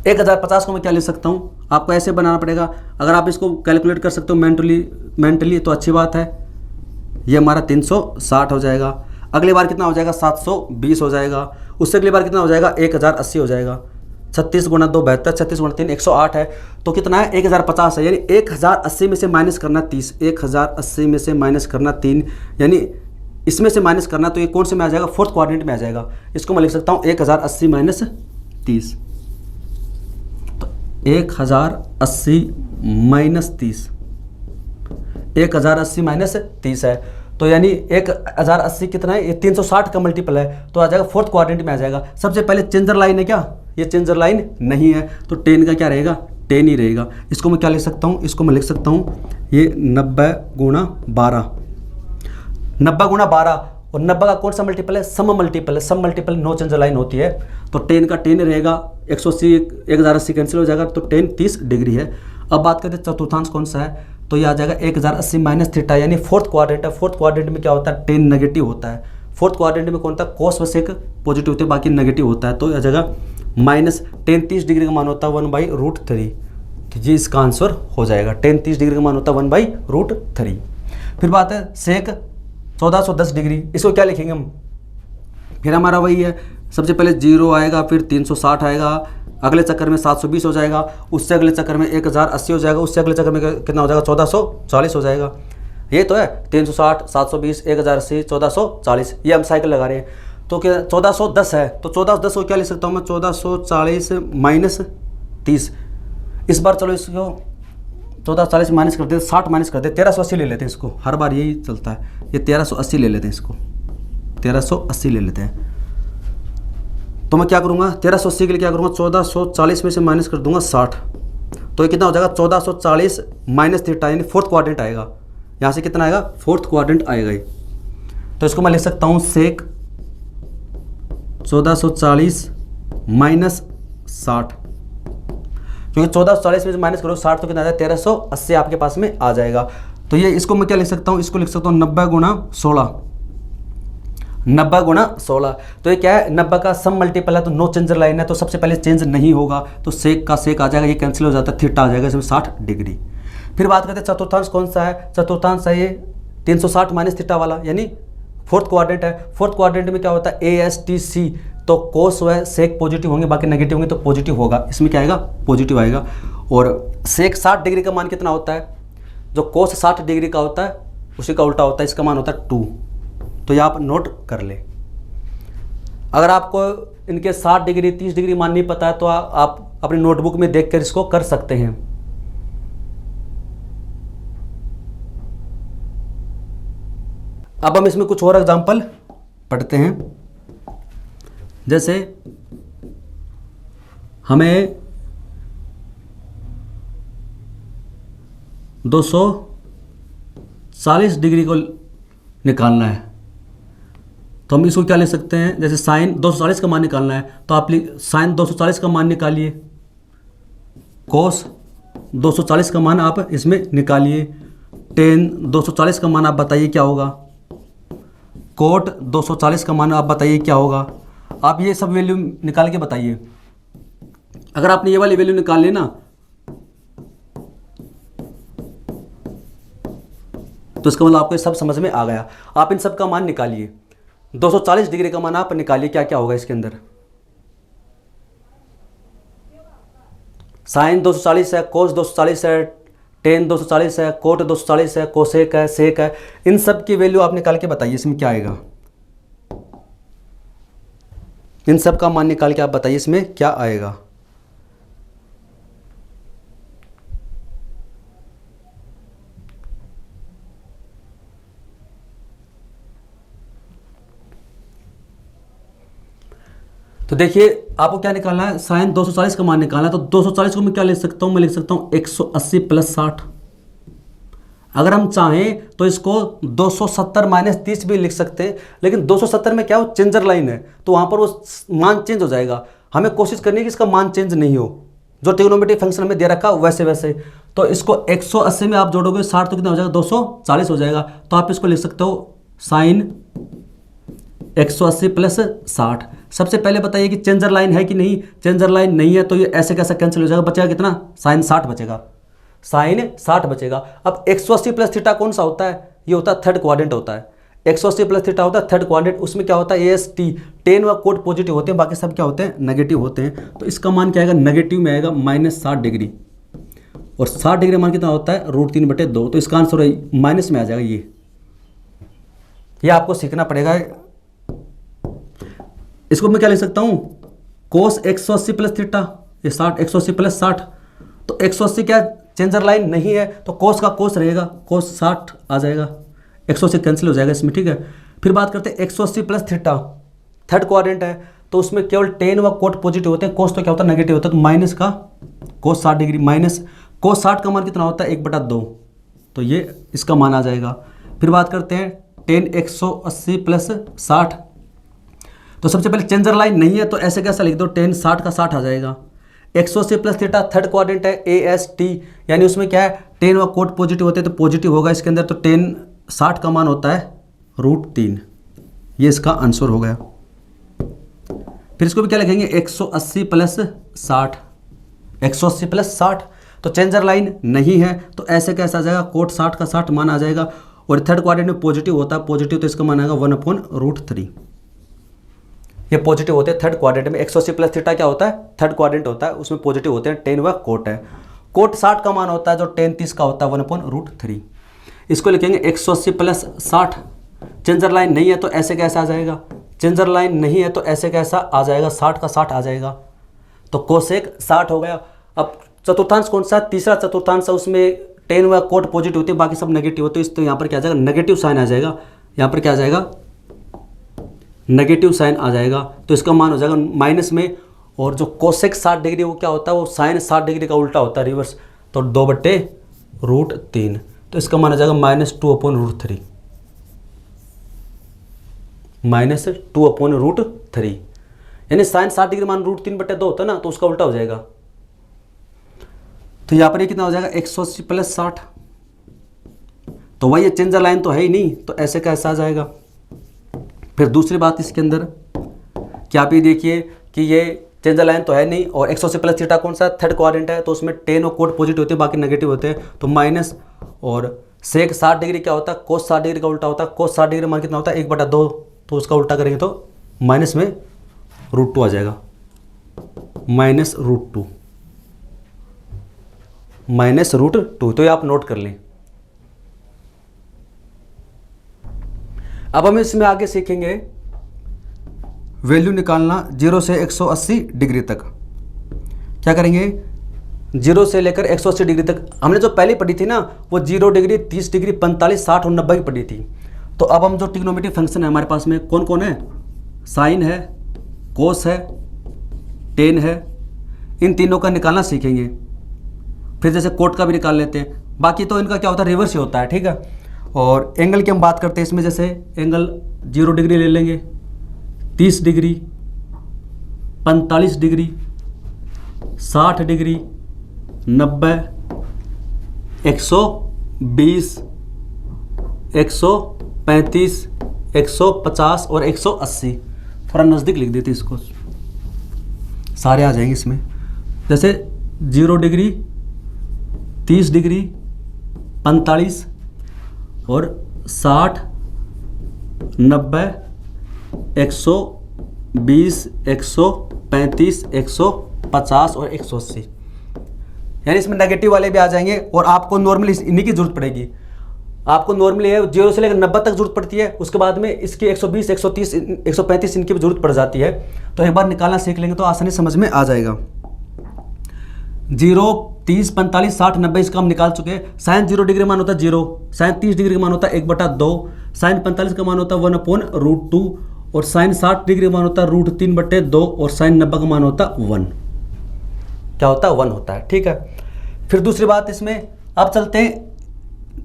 A: 1050 को मैं क्या लिख सकता हूँ, आपको ऐसे बनाना पड़ेगा। अगर आप इसको कैलकुलेट कर सकते हो मेंटली तो अच्छी बात है। ये हमारा 360 हो जाएगा, अगली बार कितना हो जाएगा, 720 हो जाएगा, उससे अगली बार कितना हो जाएगा, 1080 हो जाएगा। 36 × 2 72, 36 × 3 108 है, तो कितना है, 1050 है, यानी 1080 में से माइनस करना 30, 1080 में से माइनस करना 3, यानी इसमें से माइनस करना, तो ये कौन से में आ जाएगा, फोर्थ क्वाड्रेंट में आ जाएगा। इसको मैं लिख सकता हूँ 1080 माइनस 30, तो 1080 माइनस 30, 1080 माइनस 30 है, तो यानी 1080 कितना है, ये 360 का मल्टीपल है, तो आ जाएगा फोर्थ क्वाड्रेंट में आ जाएगा। सबसे पहले चेंजर लाइन है क्या, ये चेंजर लाइन नहीं है, तो 10 का क्या रहेगा, 10 ही रहेगा। इसको मैं क्या लिख सकता हूँ, इसको मैं लिख सकता हूँ ये 90 × 12, 90 × 12, और 90 का कौन सा मल्टीपल है, सम मल्टीपल है, सम मल्टीपल नो चेंजर लाइन होती है, तो 10 का 10 रहेगा, 180 1080 कैंसिल हो जाएगा, तो 10 30 डिग्री है। अब बात करते हैं चतुर्थांश कौन सा है, तो ये आ जाएगा 1080 माइनस थीटा, यानी फोर्थ क्वाड्रेंट है। फोर्थ क्वाड्रेंट में क्या होता है, 10 नेगेटिव होता है। फोर्थ क्वाड्रेंट में कौन होता है, कोस बस एक पॉजिटिव होते हैं, बाकी नेगेटिव होता है, तो आ जाएगा माइनस 10 30 डिग्री का मान होता है 1/√3, तो ये इसका आंसर हो जाएगा। 10 30 डिग्री का मान होता है 1/√3। फिर बात है सेक 1410 डिग्री, इसको क्या लिखेंगे हम, फिर हमारा वही है, सबसे पहले 0 आएगा, फिर 360 आएगा, अगले चक्कर में 720 हो जाएगा, उससे अगले चक्कर में 1080 हो जाएगा, उससे अगले चक्कर में कितना हो जाएगा, 1440 हो जाएगा। ये तो है 360, 720, 1080, 1440, ये हम साइकिल लगा रहे हैं। तो क्या 1410 है, तो 1410 को क्या लिख सकता हूँ मैं, 1440 माइनस 30। इस बार चलो इसको 1440 माइनस कर दे, 60 माइनस कर दे, 1380 ले लेते हैं इसको, हर बार यही चलता है, ये 1380 ले लेते हैं इसको, 1380 ले लेते हैं। तो मैं क्या करूँगा, 1380 के लिए क्या करूँगा, 1440 में से माइनस कर दूंगा 60, तो ये कितना हो जाएगा, 1440 माइनस थीटा, यानी फोर्थ क्वाड्रेंट आएगा। यहाँ से कितना आएगा, फोर्थ क्वाड्रेंट आएगा ही। तो इसको मैं लिख सकता हूँ सेक 1440 माइनस 60, क्योंकि 1440 में से माइनस करो 60, तो कितना आ जाएगा, 1380 आपके पास में आ जाएगा। तो ये इसको मैं क्या लिख सकता हूँ, इसको लिख सकता हूँ 90 × 16, 90 × 16, तो ये क्या है, 90 का सम मल्टीपल है, तो नो चेंजर लाइन है, तो सबसे पहले चेंज नहीं होगा, तो सेक का सेक आ जाएगा, ये कैंसिल हो जाता है, थीटा आ जाएगा इसमें 60 डिग्री। फिर बात करते हैं चतुर्थांश कौन सा है, चतुर्थांश है ये 360 माइनस थीटा वाला, यानी फोर्थ क्वाड्रेंट है। फोर्थ क्वाड्रेंट में क्या होता है, ASTC, तो कोस है सेक पॉजिटिव होंगे, बाकी नेगेटिव होंगे, तो पॉजिटिव होगा, इसमें क्या आएगा, पॉजिटिव आएगा। और सेक 60 डिग्री का मान कितना होता है, जो कोस 60 डिग्री का होता है उसी का उल्टा होता है, इसका मान होता है 2, तो ये आप नोट कर ले। अगर आपको इनके 60 डिग्री 30 डिग्री मान नहीं पता है, तो आप अपनी नोटबुक में देखकर इसको कर सकते हैं। अब हम इसमें कुछ और एग्जांपल पढ़ते हैं। जैसे हमें 240 डिग्री को निकालना है, तो हम इसको क्या ले सकते हैं, जैसे साइन 240 का मान निकालना है, तो आप साइन 240 का मान निकालिए, कोस 240 का मान आप इसमें निकालिए, टेन 240 का मान आप बताइए क्या होगा, कोट 240 का मान आप बताइए क्या होगा। आप ये सब वैल्यू निकाल के बताइए। अगर आपने ये वाली वैल्यू निकाल ली ना, तो इसका मतलब आपको सब समझ में आ गया। आप इन सब का मान निकालिए, 240 डिग्री का मान आप निकालिए, क्या क्या होगा इसके अंदर। साइन 240 है, कोस 240 है, टेन 240 है, कोट 240 है, कोसेक है, सेक है, इन सब की वैल्यू आप निकाल के बताइए इसमें क्या आएगा। इन सब का मान निकाल के आप बताइए इसमें क्या आएगा। तो देखिए आपको क्या निकालना है, साइन 240 का मान निकालना है। तो 240 को मैं क्या लिख सकता हूँ, मैं लिख सकता हूँ 180 प्लस 60। अगर हम चाहें तो इसको 270 माइनस 30 भी लिख सकते हैं, लेकिन 270 में क्या हो, चेंजर लाइन है, तो वहाँ पर वो मान चेंज हो जाएगा। हमें कोशिश करनी है कि इसका मान चेंज नहीं हो, जो ट्रिग्नोमेट्री फंक्शन हमें दे रखा वैसे वैसे। तो इसको 180 में आप जोड़ोगे 60 तो कितना हो जाएगा, 240 हो जाएगा। तो आप इसको लिख सकते हो साइन 180 प्लस 60। सबसे पहले बताइए कि चेंजर लाइन है कि नहीं। चेंजर लाइन नहीं है तो ये ऐसे कैसा कैंसिल हो जाएगा, बचेगा कितना, साइन 60 बचेगा, साइन 60 बचेगा। अब 180 प्लस थीटा कौन सा होता है, ये होता है थर्ड क्वाड्रेंट होता है। 180 प्लस थीटा होता है थर्ड क्वाड्रेंट, उसमें क्या होता है AST, टेन व कोड पॉजिटिव होते हैं, बाकी सब क्या होते हैं, नेगेटिव होते हैं। तो इसका मान क्या आएगा, नेगेटिव में आएगा -60 डिग्री, और 60 डिग्री मान कितना होता है, √3/2। तो इसका आंसर माइनस में आ जाएगा। ये आपको सीखना पड़ेगा। इसको मैं क्या लिख सकता हूँ, कोस 180 प्लस थीटा, ये 60, 180 प्लस 60। तो 180 क्या चेंजर लाइन नहीं है, तो कोस का कोस रहेगा, कोस 60 आ जाएगा, 180 कैंसिल हो जाएगा इसमें, ठीक है। फिर बात करते हैं 180 प्लस थीटा, थर्ड क्वाड्रेंट है, तो उसमें केवल टेन व कोट पॉजिटिव होते हैं, कोस तो क्या होता है, नेगेटिव होता है। तो माइनस का कोस 60 डिग्री, माइनस कोस 60 का मान कितना होता है, 1/2, तो ये इसका मान आ जाएगा। फिर बात करते हैं टेन 180 प्लस 60। तो सबसे पहले चेंजर लाइन नहीं है, तो ऐसे कैसा लिख दो, टेन 60 का 60 आ जाएगा। 180 प्लस थीटा थर्ड क्वाड्रेंट है, AST, यानी उसमें क्या है, टेन व कोट पॉजिटिव होते हैं, तो पॉजिटिव होगा इसके अंदर। तो टेन 60 का मान होता है √3, ये इसका आंसर हो गया। फिर इसको भी क्या लिखेंगे, 180 प्लस 60, 180 प्लस 60। तो चेंजर लाइन नहीं है, तो ऐसे कैसा आ जाएगा, कोट 60 का 60 मान आ जाएगा, और थर्ड क्वाड्रेंट में पॉजिटिव होता है, पॉजिटिव, तो इसका मान आएगा 1/√3। ये पॉजिटिव होते हैं थर्ड क्वाड्रेंट में। 180 प्लस थीटा क्या होता है, थर्ड क्वाड्रेंट होता है, उसमें पॉजिटिव होते हैं, टेन व कोट है। कोट 60 का मान होता है जो टेन 30 का होता है, 1/√3। इसको लिखेंगे 180 प्लस 60। चेंजर लाइन नहीं है तो ऐसे कैसा आ जाएगा, चेंजर लाइन नहीं है तो ऐसे कैसा आ जाएगा, 60 का 60 आ जाएगा, तो कोसेक 60 हो गया। अब चतुर्थांश कौन सा, तीसरा चतुर्थांश है, उसमें टेन व कोट पॉजिटिव होते हैं, बाकी सब नेगेटिव होते हैं, इस तो यहाँ पर क्या आ जाएगा, नेगेटिव साइन आ जाएगा, यहाँ पर क्या आ जाएगा, नेगेटिव साइन आ जाएगा। तो इसका मान हो जाएगा माइनस में, और जो कोसेक 60 डिग्री वो क्या होता है, वो साइन 60 डिग्री का उल्टा होता है, रिवर्स, तो 2/√3। तो इसका मान आ जाएगा -2/√3, -2/√3, यानी साइन 60 डिग्री मान √3/2 होता है ना, तो उसका उल्टा हो जाएगा। तो यहाँ पर ये कितना हो जाएगा, 180 प्लस 60। तो वही ये चेंजर लाइन तो है ही नहीं, तो ऐसे कैसा आ जाएगा। फिर दूसरी बात इसके अंदर क्या, आप ये देखिए कि ये चेंजर लाइन तो है नहीं, और 180 प्लस थीटा कौन सा, थर्ड क्वाड्रेंट है, तो उसमें टेन और कोट पॉजिटिव होते हैं, बाकी नेगेटिव होते हैं, तो माइनस, और सेक 60 डिग्री क्या होता है, कोस 60 डिग्री का उल्टा होता है, कोस 60 डिग्री मान कितना होता है, 1/2, तो उसका उल्टा करेंगे तो माइनस में √2 आ जाएगा, -√2, -√2। तो ये आप नोट कर लें। अब हम इसमें आगे सीखेंगे वैल्यू निकालना 0 से 180 डिग्री तक। क्या करेंगे, 0 से लेकर 180 डिग्री तक। हमने जो पहले पढ़ी थी ना, वो 0 डिग्री, 30 डिग्री, 45, 60 और 90 की पढ़ी थी। तो अब हम जो ट्रिग्नोमेट्री फंक्शन है हमारे पास में कौन कौन है, साइन है, कोस है, टेन है, इन तीनों का निकालना सीखेंगे। फिर जैसे कोट का भी निकाल लेते हैं, बाकी तो इनका क्या होता है, रिवर्स ही होता है, ठीक है। और एंगल की हम बात करते हैं इसमें, जैसे एंगल 0 डिग्री ले लेंगे, 30 डिग्री, 45 डिग्री, 60 डिग्री, 90, 120, 135, 150 और 180। थोड़ा नज़दीक लिख देते इसको, सारे आ जाएंगे इसमें। जैसे 0 डिग्री, 30 डिग्री, 45 और 60, 90, 120, 135, 150 और 180, यानी इसमें नेगेटिव वाले भी आ जाएंगे, और आपको नॉर्मली इन्हीं की जरूरत पड़ेगी। आपको नॉर्मली है 0 से लेकर 90 तक जरूरत पड़ती है, उसके बाद में इसकी 120, 130, 135 इनकी भी जरूरत पड़ जाती है। तो एक बार निकालना सीख लेंगे तो आसानी समझ में आ जाएगा। 0, 30, 45, 60, 90 इसका हम निकाल चुके हैं। साइन 0 डिग्री मान होता है 0, साइन 30 डिग्री मान होता है 1/2, साइन 45 का मान होता है 1/√2 और साइन 60 डिग्री मान होता है √3/2 और साइन 90 का मान होता है 1। क्या होता है? 1 होता है। ठीक है, फिर दूसरी बात इसमें अब चलते हैं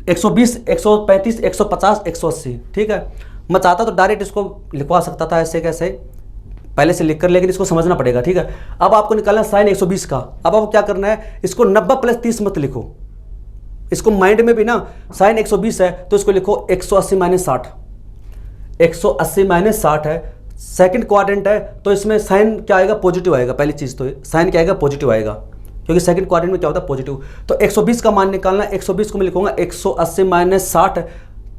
A: 120, 135, 150, 180। ठीक है, मैं चाहता तो डायरेक्ट इसको लिखवा सकता था ऐसे कैसे पहले से लिखकर, लेकिन इसको समझना पड़ेगा। ठीक है, अब आपको निकालना साइन 120 का। अब आपको क्या करना है, इसको 90 + 30 मत लिखो, इसको माइंड में भी ना साइन 120 है तो इसको लिखो 180 - 60। 180 - 60 है, सेकंड क्वाड्रेंट है तो इसमें साइन क्या आएगा? पॉजिटिव आएगा। पहली चीज़ तो साइन क्या आएगा? पॉजिटिव आएगा, क्योंकि सेकंड क्वाड्रेंट में क्या होता है? पॉजिटिव। तो 120 का मान निकालना, 120 को मैं लिखूंगा 180 - 60।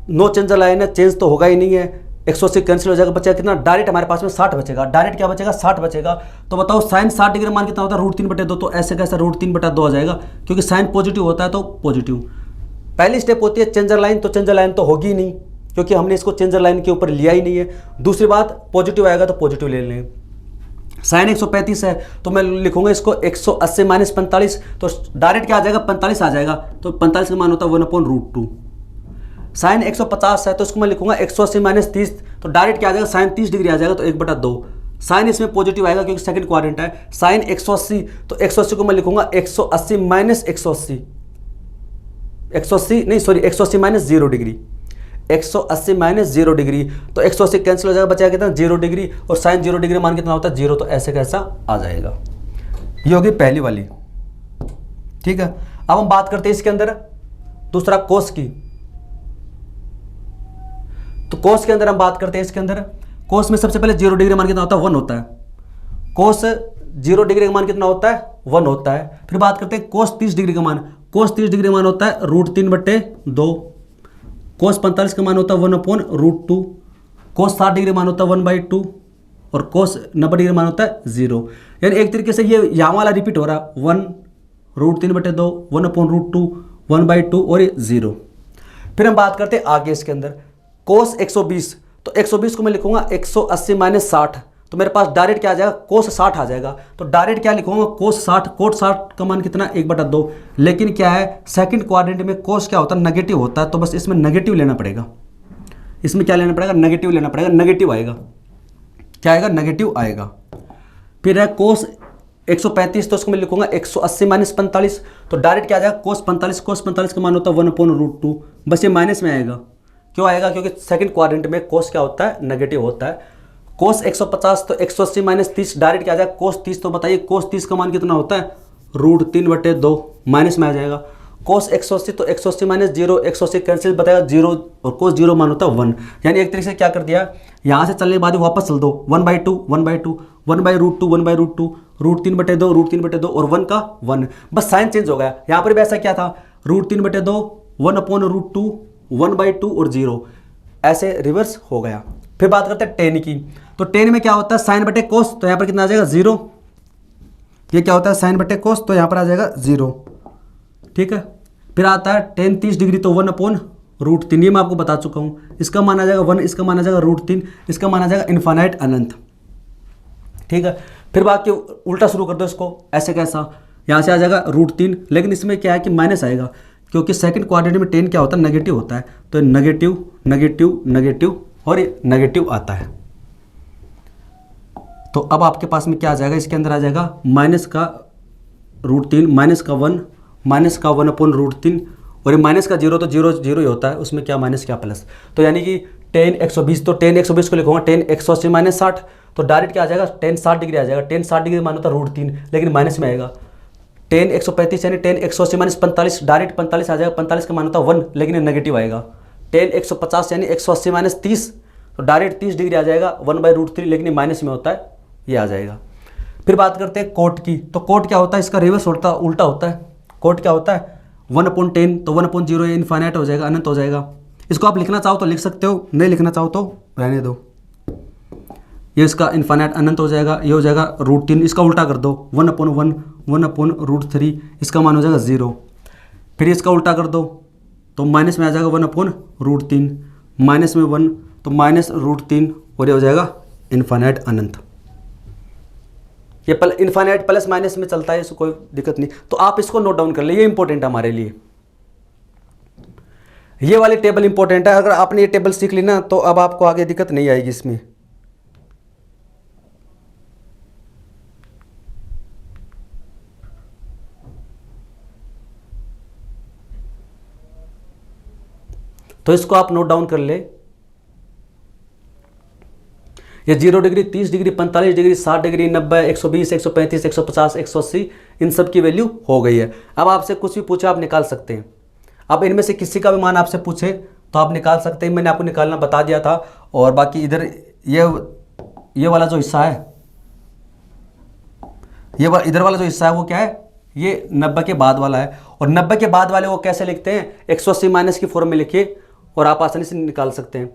A: नो चेंजर लाइन है, चेंज तो होगा ही नहीं है, 180 कैंसिल हो जाएगा, बचेगा कितना? डायरेक्ट हमारे पास में 60 बचेगा। डायरेक्ट क्या बचेगा? 60 बचेगा। तो बताओ साइन 60 डिग्री मान कितना होता है? √3/2। तो ऐसे कैसे √3/2 आ जाएगा, क्योंकि साइन पॉजिटिव होता है तो पॉजिटिव। पहली स्टेप होती है चेंजर लाइन, तो चेंजर लाइन तो होगी ही नहीं क्योंकि हमने इसको चेंजर लाइन के ऊपर लिया ही नहीं है। दूसरी बात, पॉजिटिव आएगा तो पॉजिटिव ले लेंगे। साइन 135 है तो मैं लिखूंगा इसको 180 - 45। तो डायरेक्ट क्या आ जाएगा? 45 आ जाएगा। तो 45 का मान होता है 1/√2। साइन 150 है तो इसको मैं लिखूंगा 180 - 30। तो डायरेक्ट क्या आ जाएगा? साइन 30 डिग्री आ जाएगा तो 1/2। साइन इसमें पॉजिटिव आएगा क्योंकि सेकंड क्वाड्रेंट है। साइन 180, तो 180 को मैं लिखूंगा 180 - 180, 180 नहीं सॉरी 180 - 0 डिग्री, 180 - 0 डिग्री। तो 180 कैंसिल हो जाएगा, बचा कितना? 0 डिग्री। और साइन 0 डिग्री मान कितना होता है? 0। तो ऐसे कैसा आ जाएगा। ये होगी पहली वाली। ठीक है, अब हम बात करते हैं इसके अंदर दूसरा कोस की। तो कोस के अंदर हम बात करते हैं, इसके अंदर कोस में सबसे पहले 0 डिग्री मान कितना होता है? 1 होता है। कोस 0 डिग्री का मान कितना होता है? 1 होता है। फिर बात करते हैं कोस 30 डिग्री का मान। कोस 30 डिग्री मान होता है √3/2। कोस 45 का मान होता है 1/√2। कोस 60 डिग्री मान होता है 1/2 और कोस 90 डिग्री मान होता है 0। यानी एक तरीके से ये यहाँ वाला रिपीट हो रहा है, 1√3/2, 1/√2, 1/2 और ये 0। फिर हम बात करते हैं आगे इसके अंदर कोस 120। तो 120 को मैं लिखूंगा 180 - 60। तो मेरे पास डायरेक्ट क्या आ जाएगा? कोस 60 आ जाएगा। तो डायरेक्ट क्या लिखूंगा? कोस 60। कोट 60 का मान कितना? 1/2। लेकिन क्या है, सेकंड क्वाड्रेंट में कोस क्या होता है? नेगेटिव होता है। तो बस इसमें नेगेटिव लेना पड़ेगा। इसमें क्या लेना पड़ेगा? नेगेटिव लेना पड़ेगा। नेगेटिव आएगा, क्या आएगा? नेगेटिव आएगा। फिर है कोस 135, तो उसको मैं लिखूंगा 180 - 45। तो डायरेक्ट क्या आ जाएगा? कोस 45। कोस 45 का मान होता है 1/√2। बस ये माइनस में आएगा। क्यों आएगा? क्योंकि सेकंड क्वाड्रेंट में कोस क्या होता है? नेगेटिव होता है। कोस 150, तो 180 - 30 डायरेक्ट क्या आ जाएगा? कोस 30। तो बताइए कोस 30 का मान कितना होता है? √3/2, माइनस में आ जाएगा। कोस 180, तो 180 - 0, 180 कैंसिल, बताएगा 0 और कोस 0 मान होता है 1। यानी एक तरीके से क्या कर दिया, यहाँ से चलने के बाद वापस चल दो 1/2, 1/2, 1/√2, 1/√2, √3/2, √3/2 और 1 का 1। बस साइन चेंज हो गया। यहाँ पर भी ऐसा क्या था? √3/2, 1/√2, 1/2 और 0, ऐसे रिवर्स हो गया। फिर बात करते हैं टेन की। तो टेन में क्या होता है? साइन बटे कोस। तो यहाँ पर कितना आ जाएगा? 0। ये क्या होता है? साइन बटे कोस। तो यहाँ पर आ जाएगा 0। ठीक है, फिर आता है टेन 30 डिग्री। तो 1/√3, ये मैं आपको बता चुका हूँ। इसका मान आ जाएगा 1, इसका मान आ जाएगा √3, इसका मान आ जाएगा इन्फानाइट अनंत। ठीक है, फिर बाकी उल्टा शुरू कर दो इसको। ऐसे कैसा? यहाँ से आ जाएगा √3, लेकिन इसमें क्या है कि माइनस आएगा क्योंकि सेकंड क्वाड्रेंट में टेन क्या होता है? नेगेटिव होता है। तो नेगेटिव, नेगेटिव, नेगेटिव और ये नेगेटिव आता है। तो अब आपके पास में क्या आ जाएगा? इसके अंदर आ जाएगा माइनस का √3, माइनस का 1, माइनस का 1/√3 और ये माइनस का 0। तो 0 0 ही होता है, उसमें क्या माइनस क्या प्लस। तो यानी कि टेन 120, तो टेन 120 को लिखूंगा टेन 180 - 60। तो डायरेक्ट क्या आ जाएगा? टेन 60 डिग्री आ जाएगा। टेन 60 डिग्री मान होता है √3, लेकिन माइनस में आएगा। टेन 135 यानी टेन 180 - 45, डायरेक्ट 45 आ जाएगा। 45 का मान होता है 1, लेकिन नेगेटिव आएगा। टेन 150 यानी 180 - 30, तो डायरेक्ट 30 डिग्री आ जाएगा 1/√3, लेकिन माइनस में होता है, ये आ जाएगा। फिर बात करते हैं कोट की। तो कोट क्या होता है? इसका रिवर्स होता है, उल्टा होता है। कोट क्या होता है? 1/10, तो 1/0 ये इन्फाइनाइट हो जाएगा, अनंत हो जाएगा। इसको आप लिखना चाहो तो लिख सकते हो, नहीं लिखना चाहो तो रहने दो। ये इसका इन्फाइनाइट अनंत हो जाएगा। ये हो जाएगा √3, इसका उल्टा कर दो 1/1, 1/√3, इसका मान हो जाएगा 0। फिर इसका उल्टा कर दो तो माइनस में आ जाएगा 1/√3, माइनस में 1 तो -√3 और ये हो जाएगा इन्फाइनाइट अनंत। ये इन्फाइनाइट प्लस माइनस में चलता है, इसको कोई दिक्कत नहीं। तो आप इसको नोट डाउन कर ले, ये इंपॉर्टेंट है हमारे लिए, ये वाली टेबल इंपॉर्टेंट है। अगर आपने ये टेबल सीख ली ना तो अब आपको आगे दिक्कत नहीं आएगी इसमें। तो इसको आप नोट डाउन कर ले, ये 0 डिग्री, 30 डिग्री, 45 डिग्री, 60 डिग्री, 90, 120, 135, 150, 180 इन सब की वैल्यू हो गई है। अब आपसे कुछ भी पूछे आप निकाल सकते हैं। अब इनमें से किसी का भी मान आपसे पूछे तो आप निकाल सकते हैं, मैंने आपको निकालना बता दिया था। और बाकी इधर ये वाला जो हिस्सा है, इधर वाला जो हिस्सा है वो क्या है, ये 90 के बाद वाला है। और 90 के बाद वाले वो कैसे लिखते हैं, 180 माइनस की फॉर्म में लिखिए और आप आसानी से निकाल सकते हैं।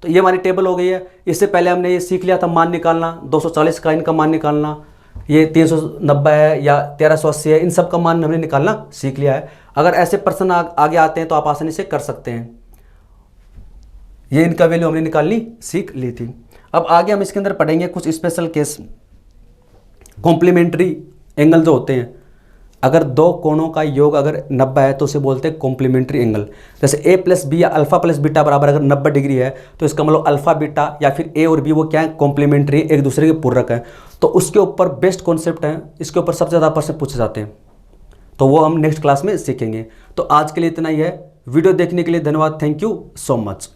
A: तो ये हमारी टेबल हो गई है। इससे पहले हमने ये सीख लिया था मान निकालना, 240 का इनका मान निकालना, ये 390 है या 1380 है, इन सब का मान हमने निकालना सीख लिया है। अगर ऐसे प्रश्न आगे आते हैं तो आप आसानी से कर सकते हैं। ये इनका वैल्यू हमने निकालनी सीख ली थी। अब आगे हम इसके अंदर पढ़ेंगे कुछ स्पेशल केस, कॉम्प्लीमेंट्री एंगल जो होते हैं। अगर दो कोणों का योग अगर 90 है तो उसे बोलते हैं कॉम्प्लीमेंट्री एंगल। जैसे a प्लस बी या अल्फा प्लस बीटा बराबर अगर 90 डिग्री है तो इसका मतलब अल्फा बीटा या फिर a और b वो क्या है, कॉम्प्लीमेंट्री, एक दूसरे के पूरक है। तो उसके ऊपर बेस्ट कॉन्सेप्ट है, इसके ऊपर सबसे ज़्यादा प्रश्न पूछे जाते हैं, तो वो हम नेक्स्ट क्लास में सीखेंगे। तो आज के लिए इतना ही है। वीडियो देखने के लिए धन्यवाद, थैंक यू सो मच।